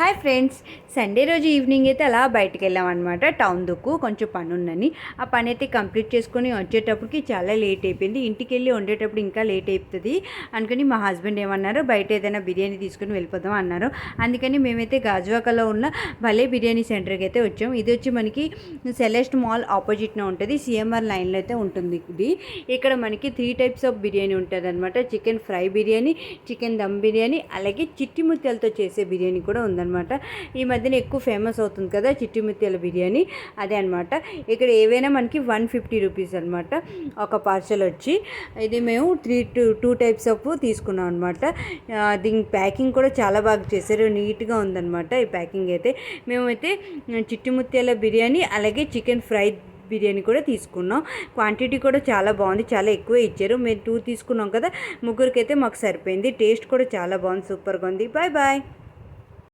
Hi friends, Sunday రోజు evening అయితే అలా బయటికి వెళ్ళామన్నమాట. టౌన్ దుక్కు కొంచెం పని ఉందని ఆ పని అయితే కంప్లీట్ చేసుకొని వచ్చేటప్పటికి చాలా లేట్ అయిపోయింది. ఇంటికి వెళ్ళి వండేటప్పుడు ఇంకా లేట్ అయిపోతుంది అనుకుని మా హస్బెండ్ ఏమన్నారు, బయట ఏదైనా బిర్యానీ తీసుకుని వెళ్ళిపోదాం అన్నారు. అందుకని మేమైతే గాజువాకలో ఉన్న భలే బిర్యానీ సెంటర్కి అయితే వచ్చాము. ఇది వచ్చి మనకి సెలెస్ట్ మాల్ ఆపోజిట్న ఉంటుంది, సిఎంఆర్ లైన్లో అయితే ఉంటుంది. ఇక్కడ మనకి 3 టైప్స్ ఆఫ్ బిర్యానీ ఉంటుంది అనమాట. Chicken fry biryani, chicken dum biryani, అలాగే చిట్టి ముత్యాలతో చేసే బిర్యానీ కూడా ఉందన్నమాట. ఈ మధ్యన ఎక్కువ ఫేమస్ అవుతుంది కదా చిట్టి ముత్యాల బిర్యానీ, అదే అనమాట. ఇక్కడ ఏవైనా మనకి 150 రూపీస్ అనమాట ఒక పార్సల్ వచ్చి. ఇది మేము 2 టైప్స్ ఆఫ్ తీసుకున్నాం అనమాట. దీని ప్యాకింగ్ కూడా చాలా బాగా చేశారు, నీట్గా ఉందన్నమాట ఈ ప్యాకింగ్ అయితే. మేమైతే చిట్టి ముత్యాల బిర్యానీ అలాగే చికెన్ ఫ్రై బిర్యానీ కూడా తీసుకున్నాం. క్వాంటిటీ కూడా చాలా బాగుంది, చాలా ఎక్కువ ఇచ్చారు. మేము 2 తీసుకున్నాం కదా, ముగ్గురికి అయితే మాకు సరిపోయింది. టేస్ట్ కూడా చాలా బాగుంది, సూపర్గా ఉంది. Bye bye.